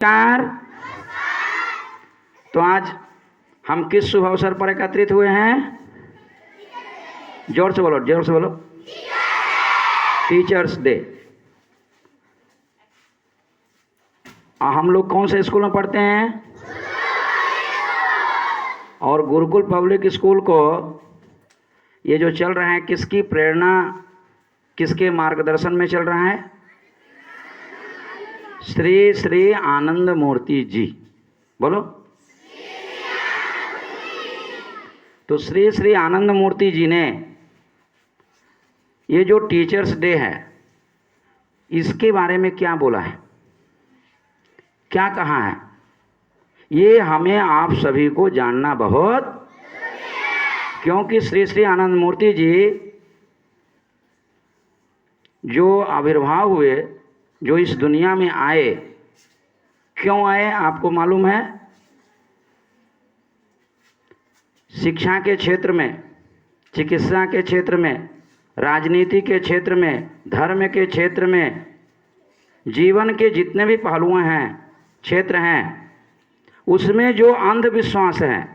नमस्कार। तो आज हम किस शुभ अवसर पर एकत्रित हुए हैं? जोर से बोलो, जोर से बोलो। Teachers day. हम लोग कौन से स्कूल में पढ़ते हैं? और गुरुकुल पब्लिक स्कूल को ये जो चल रहा है, किसकी प्रेरणा, किसके मार्गदर्शन में चल रहा है? श्री श्री आनंद मूर्ति जी। बोलो। तो श्री श्री आनंद मूर्ति जी ने ये जो टीचर्स डे है, इसके बारे में क्या बोला है, क्या कहा है, ये हमें आप सभी को जानना बहुत, क्योंकि श्री श्री आनंद मूर्ति जी जो आविर्भाव हुए, जो इस दुनिया में आए, क्यों आए आपको मालूम है? शिक्षा के क्षेत्र में, चिकित्सा के क्षेत्र में, राजनीति के क्षेत्र में, धर्म के क्षेत्र में, जीवन के जितने भी पहलू हैं, क्षेत्र हैं, उसमें जो अंधविश्वास है,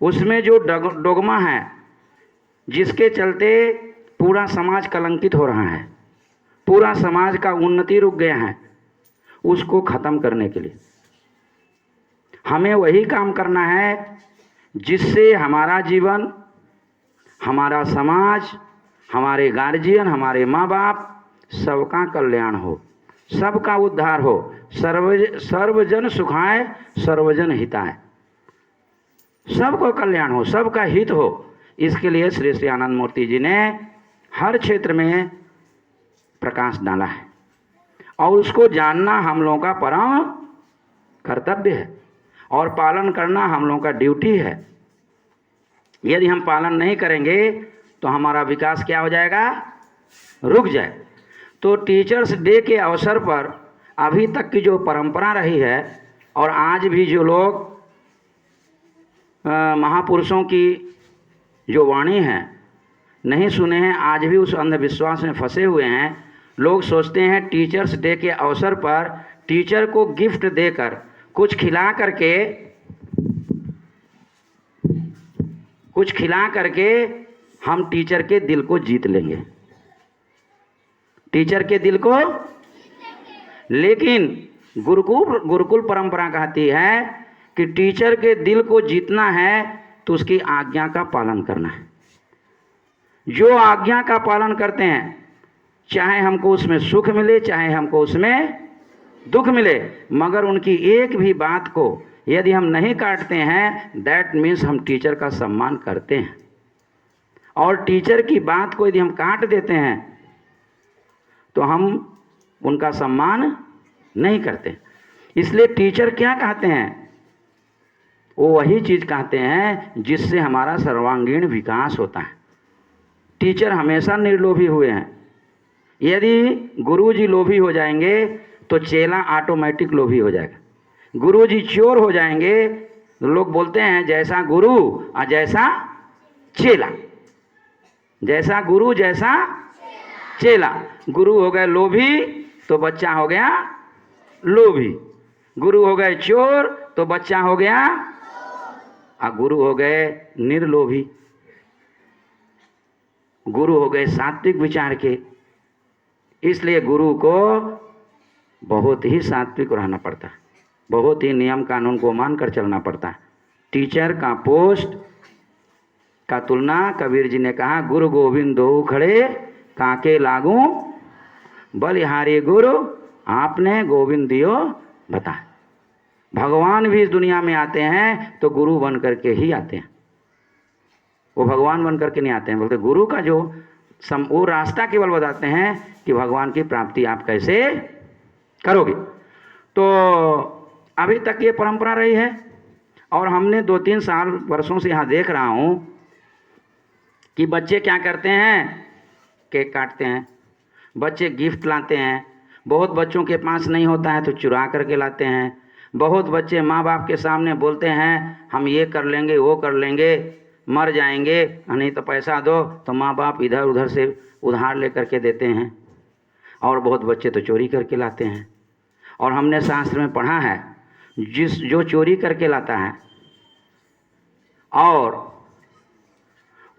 उसमें जो डोगमा है, जिसके चलते पूरा समाज कलंकित हो रहा है, पूरा समाज का उन्नति रुक गया है, उसको ख़त्म करने के लिए हमें वही काम करना है जिससे हमारा जीवन, हमारा समाज, हमारे गार्जियन, हमारे माँ बाप, सबका कल्याण हो, सबका उद्धार हो। सर्वजन सुखाय सर्वजन हिताय, सबको कल्याण हो, सबका हित हो। इसके लिए श्री श्री आनंद मूर्ति जी ने हर क्षेत्र में प्रकाश डाला है और उसको जानना हम लोगों का परम कर्तव्य है और पालन करना हम लोगों का ड्यूटी है। यदि हम पालन नहीं करेंगे तो हमारा विकास क्या हो जाएगा? रुक जाए। तो टीचर्स डे के अवसर पर अभी तक की जो परंपरा रही है और आज भी जो लोग महापुरुषों की जो वाणी है नहीं सुने हैं, आज भी उस अंधविश्वास में फंसे हुए हैं। लोग सोचते हैं टीचर्स डे के अवसर पर टीचर को गिफ्ट देकर, कुछ खिला करके हम टीचर के दिल को जीत लेंगे, टीचर के दिल को। लेकिन गुरुकुल परंपरा कहती है कि टीचर के दिल को जीतना है तो उसकी आज्ञा का पालन करना है। जो आज्ञा का पालन करते हैं, चाहे हमको उसमें सुख मिले, चाहे हमको उसमें दुख मिले, मगर उनकी एक भी बात को यदि हम नहीं काटते हैं, दैट मीन्स हम टीचर का सम्मान करते हैं। और टीचर की बात को यदि हम काट देते हैं तो हम उनका सम्मान नहीं करते। इसलिए टीचर क्या कहते हैं? वो वही चीज़ कहते हैं जिससे हमारा सर्वांगीण विकास होता है। टीचर हमेशा निर्लोभी हुए हैं। यदि गुरुजी लोभी हो जाएंगे तो चेला ऑटोमेटिक लोभी हो जाएगा। गुरुजी चोर हो जाएंगे तो लोग बोलते हैं जैसा गुरु और जैसा चेला, जैसा गुरु जैसा चेला। गुरु हो गए लोभी तो बच्चा हो गया लोभी, गुरु हो गए चोर तो बच्चा हो गया, और गुरु हो गए निर्लोभी, गुरु हो गए सात्विक विचार के। इसलिए गुरु को बहुत ही सात्विक रहना पड़ता है, बहुत ही नियम कानून को मानकर चलना पड़ता है। टीचर का पोस्ट का तुलना कबीर जी ने कहा, गुरु गोविंद दो खड़े काके लागू, बलिहारी गुरु आपने गोविंद दियो बता। भगवान भी इस दुनिया में आते हैं तो गुरु बन करके ही आते हैं, वो भगवान बन करके नहीं आते हैं। बोलते गुरु का जो वो रास्ता केवल बताते हैं कि भगवान की प्राप्ति आप कैसे करोगे। तो अभी तक ये परंपरा रही है और हमने 2-3 साल वर्षों से यहाँ देख रहा हूँ कि बच्चे क्या करते हैं? केक काटते हैं, बच्चे गिफ्ट लाते हैं। बहुत बच्चों के पास नहीं होता है तो चुरा करके लाते हैं। बहुत बच्चे माँ बाप के सामने बोलते हैं हम ये कर लेंगे, वो कर लेंगे, मर जाएंगे, नहीं तो पैसा दो, तो माँ बाप इधर उधर से उधार ले करके देते हैं। और बहुत बच्चे तो चोरी करके लाते हैं। और हमने शास्त्र में पढ़ा है जो चोरी करके लाता है और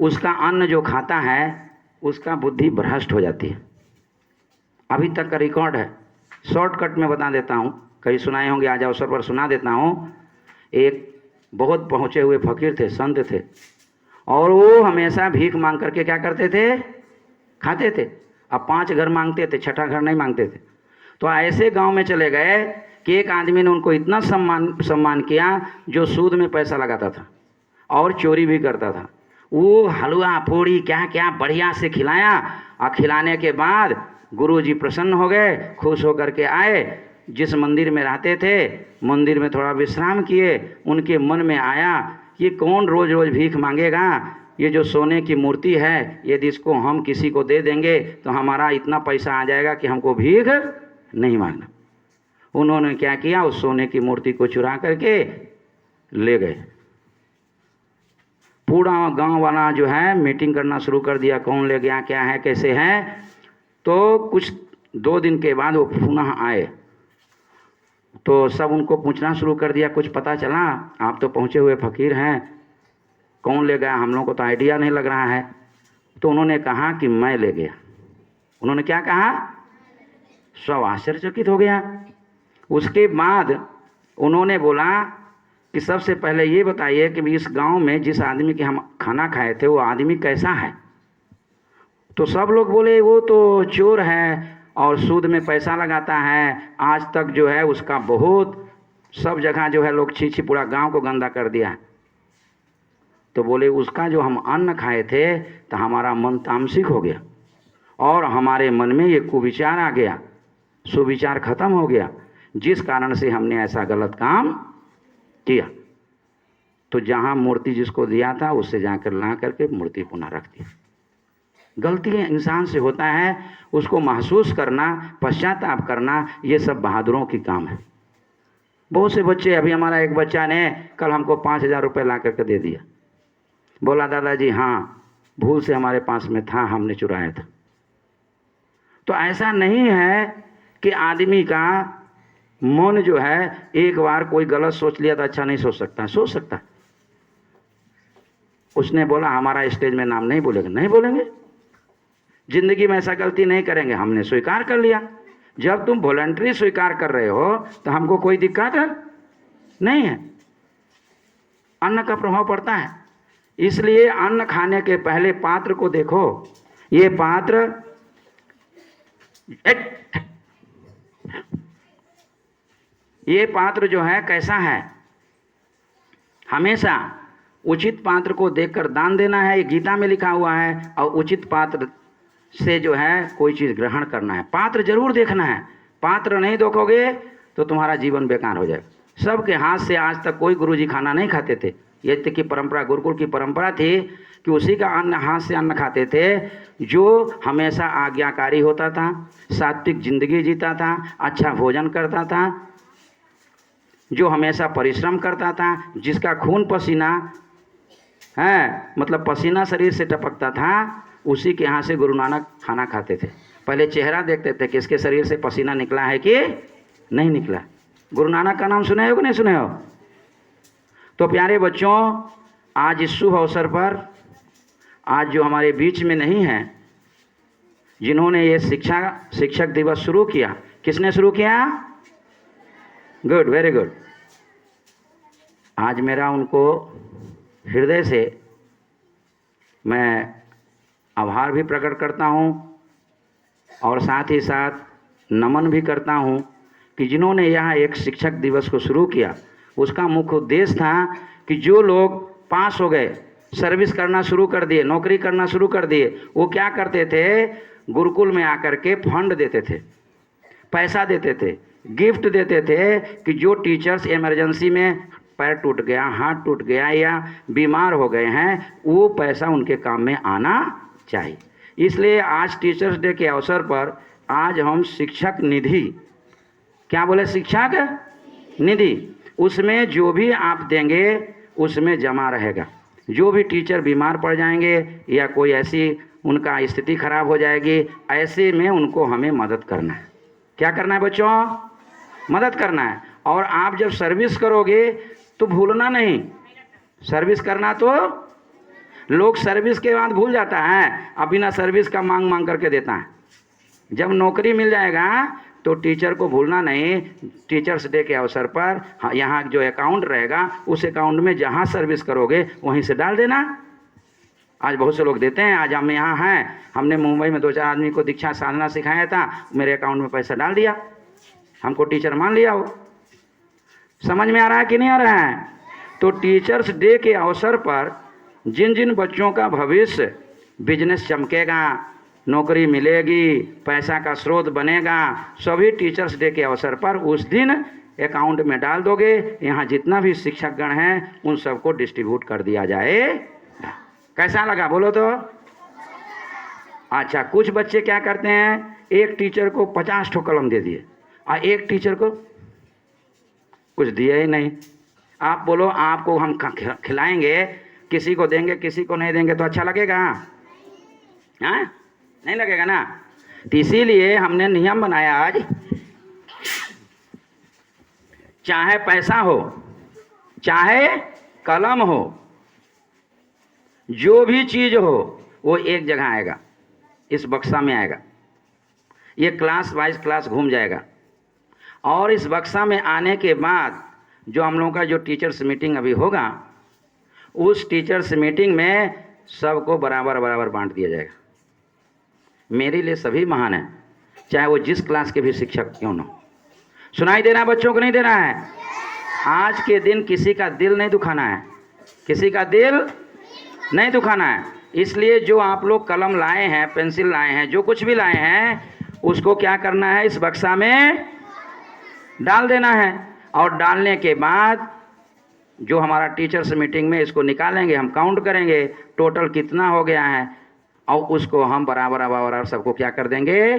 उसका अन्न जो खाता है उसका बुद्धि भ्रष्ट हो जाती है। अभी तक का रिकॉर्ड है, शॉर्टकट में बता देता हूँ, कभी सुनाए होंगे, आज अवसर पर सुना देता हूँ। एक बहुत पहुँचे हुए फकीर थे, संत थे, और वो हमेशा भीख मांग करके क्या करते थे, खाते थे। अब 5 घर मांगते थे, 6ठा घर नहीं मांगते थे। तो ऐसे गांव में चले गए कि एक आदमी ने उनको इतना सम्मान किया जो सूद में पैसा लगाता था और चोरी भी करता था। वो हलवा पूड़ी क्या क्या बढ़िया से खिलाया, और खिलाने के बाद गुरुजी प्रसन्न हो गए, खुश होकर के आए। जिस मंदिर में रहते थे, मंदिर में थोड़ा विश्राम किए। उनके मन में आया ये कौन रोज़ रोज़ भीख मांगेगा, ये जो सोने की मूर्ति है यदि इसको हम किसी को दे देंगे तो हमारा इतना पैसा आ जाएगा कि हमको भीख नहीं मांगना। उन्होंने क्या किया, उस सोने की मूर्ति को चुरा करके ले गए। पूरा गांव वाला जो है मीटिंग करना शुरू कर दिया, कौन ले गया, क्या है, कैसे है। तो कुछ 2 दिन के बाद वो पुनः आए तो सब उनको पूछना शुरू कर दिया। कुछ पता चला, आप तो पहुँचे हुए फकीर हैं, कौन ले गया, हम लोगों को तो आइडिया नहीं लग रहा है। तो उन्होंने कहा कि मैं ले गया। उन्होंने क्या कहा, सब आश्चर्यचकित हो गया। उसके बाद उन्होंने बोला कि सबसे पहले ये बताइए कि इस गांव में जिस आदमी के हम खाना खाए थे वो आदमी कैसा है। तो सब लोग बोले वो तो चोर है और सूद में पैसा लगाता है, आज तक जो है उसका बहुत सब जगह जो है लोग छी पूरा गांव को गंदा कर दिया है। तो बोले उसका जो हम अन्न खाए थे तो हमारा मन तामसिक हो गया और हमारे मन में ये कुविचार आ गया, सुविचार खत्म हो गया, जिस कारण से हमने ऐसा गलत काम किया। तो जहाँ मूर्ति जिसको दिया था उससे जाकर ला करके मूर्ति पुनः रख दिया। गलती इंसान से होता है, उसको महसूस करना, पश्चाताप करना, ये सब बहादुरों की काम है। बहुत से बच्चे, अभी हमारा एक बच्चा ने कल हमको 5,000 रुपये ला करके दे दिया, बोला दादाजी हाँ भूल से हमारे पास में था, हमने चुराया था। तो ऐसा नहीं है कि आदमी का मन जो है एक बार कोई गलत सोच लिया तो अच्छा नहीं सोच सकता, सोच सकता। उसने बोला हमारा स्टेज में नाम नहीं बोलेंगे, नहीं बोलेंगे, जिंदगी में ऐसा गलती नहीं करेंगे, हमने स्वीकार कर लिया। जब तुम वॉलंटरी स्वीकार कर रहे हो तो हमको कोई दिक्कत नहीं है। अन्न का प्रभाव पड़ता है, इसलिए अन्न खाने के पहले पात्र को देखो। ये पात्र जो है कैसा है, हमेशा उचित पात्र को देखकर दान देना है, ये गीता में लिखा हुआ है। और उचित पात्र से जो है कोई चीज़ ग्रहण करना है। पात्र जरूर देखना है, पात्र नहीं देखोगे तो तुम्हारा जीवन बेकार हो जाएगा। सबके हाथ से आज तक कोई गुरुजी खाना नहीं खाते थे। ये तक की परंपरा, गुरुकुल की परंपरा थी कि उसी का अन्न, हाथ से अन्न खाते थे जो हमेशा आज्ञाकारी होता था, सात्विक जिंदगी जीता था, अच्छा भोजन करता था, जो हमेशा परिश्रम करता था, जिसका खून पसीना है, मतलब पसीना शरीर से टपकता था, उसी के यहाँ से गुरु नानक खाना खाते थे। पहले चेहरा देखते थे कि इसके शरीर से पसीना निकला है कि नहीं निकला। गुरु नानक का नाम सुने हो कि नहीं सुने हो। तो प्यारे बच्चों, आज इस शुभ अवसर पर, आज जो हमारे बीच में नहीं है, जिन्होंने ये शिक्षक दिवस शुरू किया, किसने शुरू किया, गुड, वेरी गुड। आज मेरा उनको हृदय से मैं आभार भी प्रकट करता हूँ और साथ ही साथ नमन भी करता हूँ कि जिन्होंने यहाँ एक शिक्षक दिवस को शुरू किया। उसका मुख्य उद्देश्य था कि जो लोग पास हो गए, सर्विस करना शुरू कर दिए, नौकरी करना शुरू कर दिए, वो क्या करते थे, गुरुकुल में आकर के फंड देते थे, पैसा देते थे, गिफ्ट देते थे कि जो टीचर्स इमरजेंसी में पैर टूट गया, हाथ टूट गया या बीमार हो गए हैं, वो पैसा उनके काम में आना चाहिए। इसलिए आज टीचर्स डे के अवसर पर आज हम शिक्षक निधि, क्या बोले, शिक्षक निधि, उसमें जो भी आप देंगे उसमें जमा रहेगा। जो भी टीचर बीमार पड़ जाएंगे या कोई ऐसी उनका स्थिति खराब हो जाएगी, ऐसे में उनको हमें मदद करना है। क्या करना है बच्चों, मदद करना है। और आप जब सर्विस करोगे तो भूलना नहीं, सर्विस करना। तो लोग सर्विस के बाद भूल जाता है, अब बिना सर्विस का मांग मांग करके देता है। जब नौकरी मिल जाएगा तो टीचर को भूलना नहीं। टीचर्स डे के अवसर पर यहाँ जो अकाउंट रहेगा उस अकाउंट में जहाँ सर्विस करोगे वहीं से डाल देना। आज बहुत से लोग देते हैं। आज हम यहाँ हैं, हमने मुंबई में 2-4 आदमी को दीक्षा साधना सिखाया था, मेरे अकाउंट में पैसा डाल दिया, हमको टीचर मान लिया। हो समझ में आ रहा है कि नहीं आ रहा है? तो टीचर्स डे के अवसर पर जिन जिन बच्चों का भविष्य, बिजनेस चमकेगा, नौकरी मिलेगी, पैसा का स्रोत बनेगा, सभी टीचर्स डे के अवसर पर उस दिन अकाउंट में डाल दोगे। यहाँ जितना भी शिक्षकगण हैं उन सबको डिस्ट्रीब्यूट कर दिया जाए। कैसा लगा बोलो तो? अच्छा, कुछ बच्चे क्या करते हैं, एक टीचर को 50 ठो कलम दे दिए और एक टीचर को कुछ दिया ही नहीं। आप बोलो आपको हम खिलाएंगे, किसी को देंगे किसी को नहीं देंगे तो अच्छा लगेगा? हाँ, नहीं लगेगा ना। तो इसीलिए हमने नियम बनाया आज, चाहे पैसा हो चाहे कलम हो, जो भी चीज हो वो एक जगह आएगा, इस बक्सा में आएगा। ये क्लास वाइज क्लास घूम जाएगा और इस बक्सा में आने के बाद जो हम लोगों का जो टीचर्स मीटिंग अभी होगा, उस टीचर्स मीटिंग में सबको बराबर बराबर बांट दिया जाएगा। मेरे लिए सभी महान हैं, चाहे वो जिस क्लास के भी शिक्षक क्यों न हो। सुनाई देना है बच्चों को? नहीं देना है? आज के दिन किसी का दिल नहीं दुखाना है, किसी का दिल नहीं दुखाना है। इसलिए जो आप लोग कलम लाए हैं, पेंसिल लाए हैं, जो कुछ भी लाए हैं, उसको क्या करना है, इस बक्सा में डाल देना है। और डालने के बाद जो हमारा टीचर्स मीटिंग में इसको निकालेंगे, हम काउंट करेंगे टोटल कितना हो गया है, और उसको हम बराबर बराबर सबको क्या कर देंगे,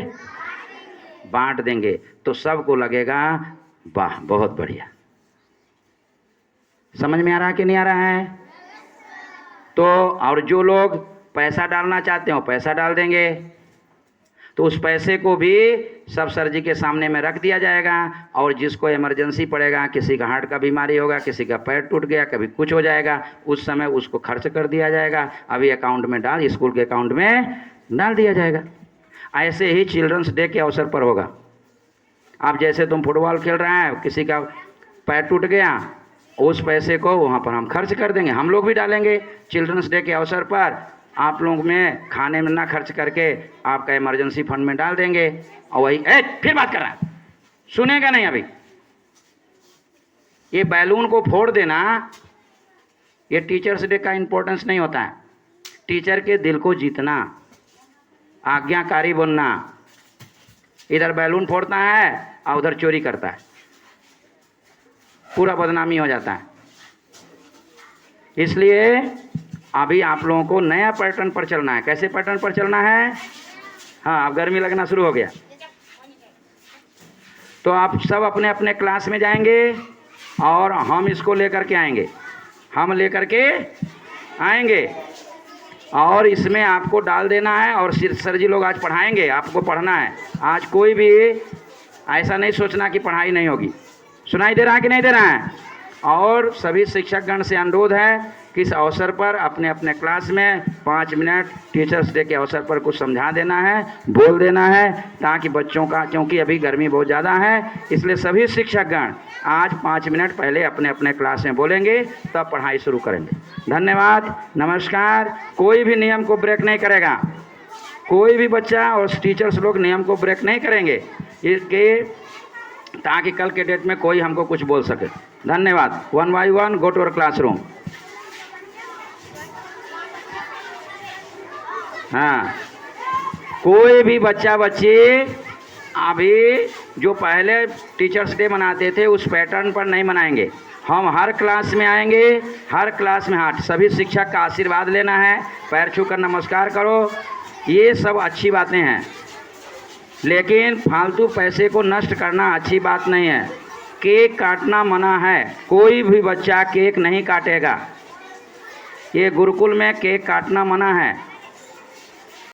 बांट देंगे। तो सबको लगेगा वाह बहुत बढ़िया। समझ में आ रहा है कि नहीं आ रहा है? तो और जो लोग पैसा डालना चाहते हो पैसा डाल देंगे, तो उस पैसे को भी सब सर जी के सामने में रख दिया जाएगा। और जिसको इमरजेंसी पड़ेगा, किसी का हार्ट का बीमारी होगा, किसी का पैर टूट गया, कभी कुछ हो जाएगा, उस समय उसको खर्च कर दिया जाएगा, अभी अकाउंट में डाल, स्कूल के अकाउंट में डाल दिया जाएगा। ऐसे ही चिल्ड्रंस डे के अवसर पर होगा। आप जैसे तुम फुटबॉल खेल रहे हैं, किसी का पैर टूट गया, उस पैसे को वहाँ पर हम खर्च कर देंगे, हम लोग भी डालेंगे। चिल्ड्रंस डे के अवसर पर आप लोग में खाने में ना खर्च करके आपका इमरजेंसी फंड में डाल देंगे। और वही फिर बात कर रहा है, सुनेगा नहीं अभी। ये बैलून को फोड़ देना, ये टीचर्स डे का इंपॉर्टेंस नहीं होता है। टीचर के दिल को जीतना, आज्ञाकारी बनना। इधर बैलून फोड़ता है और उधर चोरी करता है, पूरा बदनामी हो जाता है। इसलिए अभी आप लोगों को नया पैटर्न पर चलना है। कैसे पैटर्न पर चलना है? हाँ, अब गर्मी लगना शुरू हो गया, तो आप सब अपने अपने क्लास में जाएंगे और हम इसको लेकर के आएंगे, हम लेकर के आएंगे और इसमें आपको डाल देना है। और सर जी लोग आज पढ़ाएंगे, आपको पढ़ना है। आज कोई भी ऐसा नहीं सोचना कि पढ़ाई नहीं होगी। सुनाई दे रहा है कि नहीं दे रहा है? और सभी शिक्षकगण से अनुरोध है कि इस अवसर पर अपने अपने क्लास में 5 मिनट टीचर्स डे के अवसर पर कुछ समझा देना है, बोल देना है, ताकि बच्चों का, क्योंकि अभी गर्मी बहुत ज़्यादा है, इसलिए सभी शिक्षकगण आज 5 मिनट पहले अपने अपने क्लास में बोलेंगे, तब पढ़ाई शुरू करेंगे। धन्यवाद, नमस्कार। कोई भी नियम को ब्रेक नहीं करेगा, कोई भी बच्चा और टीचर्स लोग नियम को ब्रेक नहीं करेंगे, इसके ताकि कल के डेट में कोई हमको कुछ बोल सके। धन्यवाद। 1 by 1 go to our classroom. हाँ, कोई भी बच्चा बच्ची अभी जो पहले टीचर्स डे मनाते थे उस पैटर्न पर नहीं मनाएंगे। हम हर क्लास में आएंगे, हर क्लास में हाथ, सभी शिक्षक का आशीर्वाद लेना है, पैर छूकर नमस्कार करो, ये सब अच्छी बातें हैं। लेकिन फालतू पैसे को नष्ट करना अच्छी बात नहीं है। केक काटना मना है, कोई भी बच्चा केक नहीं काटेगा। ये गुरुकुल में केक काटना मना है।